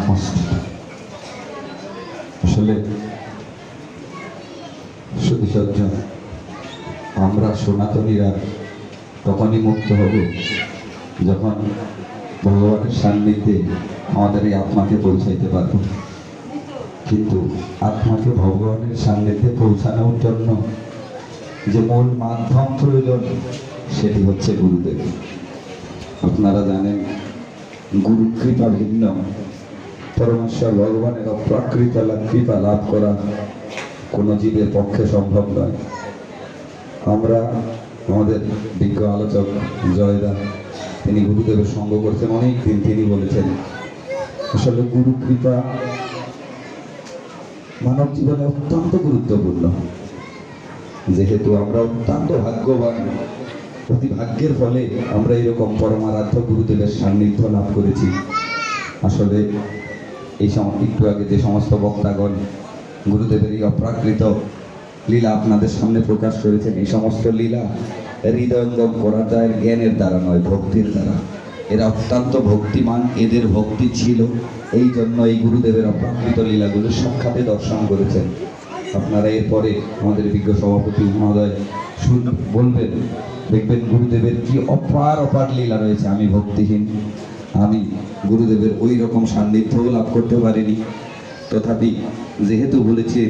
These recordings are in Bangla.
মসজিদ। আসলে শুধু সজ্জন আমরা সনাতনীরা তখনই মুক্ত হব যখন ভগবানের সান্নিধ্যে আমাদের এই আত্মাকে পৌঁছাইতে পারব। কিন্তু আত্মাকে ভগবানের সান্নিধ্যে পৌঁছানোর জন্য যে মূল মাধ্যম প্রয়োজন সেটি হচ্ছে গুরুদেব। আপনারা জানেন গুরু কৃপা ভিন্ন, পরমেশ্বর ভগবানের অপ্রাকৃত কৃপা লাভ করা কোনো জীবের পক্ষে সম্ভব নয়। আমরা আমাদের বিজ্ঞ আলোচক জয়দা তিনি গুরুদেবের সঙ্গ করছেন অনেক দিন। তিনি বলেছেন আসলে গুরু কৃপা মানব জীবনে অত্যন্ত গুরুত্বপূর্ণ। যেহেতু আমরা অত্যন্ত ভাগ্যবান, অতি ভাগ্যের ফলে আমরা এরকম পরমারাধ্য গুরুদেবের সান্নিধ্য লাভ করেছি। আসলে এই একটু আগে যে সমস্ত বক্তাগণ গুরুদেবের এই অপ্রাকৃত লীলা আপনাদের সামনে প্রকাশ করেছেন, এই সমস্ত লীলা হৃদয়ঙ্গম করা যায় জ্ঞানের দ্বারা নয়, ভক্তির দ্বারা। এরা অত্যন্ত ভক্তিমান, এদের ভক্তি ছিল, এই জন্য এই গুরুদেবের অপ্রাকৃত লীলাগুলো সাক্ষাতে দর্শন করেছেন। আপনারা এরপরে আমাদের বিজ্ঞ সভাপতি মহোদয় বলবেন, দেখবেন গুরুদেবের কি অপার অপার লীলা রয়েছে। আমি ভক্তিহীন, আমি গুরুদেবের ওই রকম সান্নিধ্যও লাভ করতে পারিনি। তথাপি যেহেতু বলেছি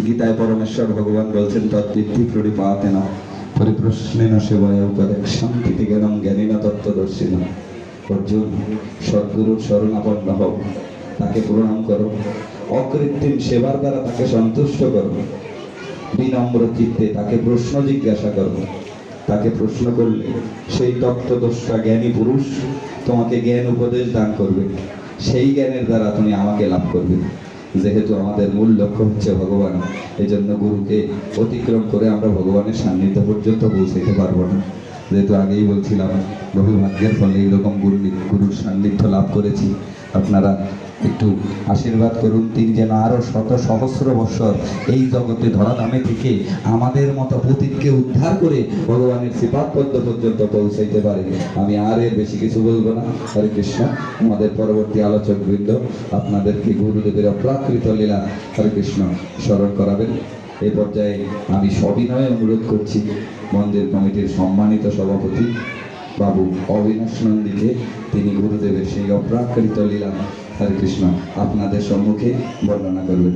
গীতায় পরমেশ্বর ভগবান বলছেন তৎবিদ্ধি প্রণিপাতেন পরিপ্রশ্নেন সেবায় করে শান্তিতে জ্ঞানম জ্ঞানীনা তত্ত্বদর্শিনা। অর্জুন, সদ্গুরুর শরণাপন্ন হও, তাকে প্রণাম করো, অকৃত্রিম সেবার দ্বারা তাকে সন্তুষ্ট করো, বিনম্র চিত্তে তাকে প্রশ্ন জিজ্ঞাসা করো। তাকে প্রশ্ন করলে সেই তত্ত্বদর্শা জ্ঞানী পুরুষ তোমাকে জ্ঞান উপদেশ দান করবে, সেই জ্ঞানের দ্বারা তুমি আমাকে লাভ করবে। যেহেতু আমাদের মূল লক্ষ্য হচ্ছে ভগবান, এই জন্য গুরুকে অতিক্রম করে আমরা ভগবানের সান্নিধ্য পর্যন্ত পৌঁছাইতে পারবো না। যেহেতু আগেই বলছিলাম বহু ভাগ্যের ফলে এইরকম গুরুর সান্নিধ্য লাভ করেছি। আপনারা একটু আশীর্বাদ করুন, তিনি যেন আরো শত সহস্র বৎসর এই জগতে ধরাধামে থেকে আমাদের মতো পতিতকে উদ্ধার করে ভগবানের শ্রীপাদ পদ্ম পর্যন্ত পৌঁছাইতে পারে। আমি আর এর বেশি কিছু বলবো না। হরে কৃষ্ণ। আমাদের পরবর্তী আলোচক বৃন্দ আপনাদেরকে গুরুদেবের অপ্রাকৃত লীলা হরে কৃষ্ণ স্মরণ করাবেন। এই পর্যায়ে আমি সবিনয়ে অনুরোধ করছি মন্দির কমিটির সম্মানিত সভাপতি বাবু অবিনাশ নন্দীকে, তিনি গুরুদেবের সেই অপ্রাকৃত লীলা হরে কৃষ্ণ আপনাদের সম্মুখে বর্ণনা করবেন।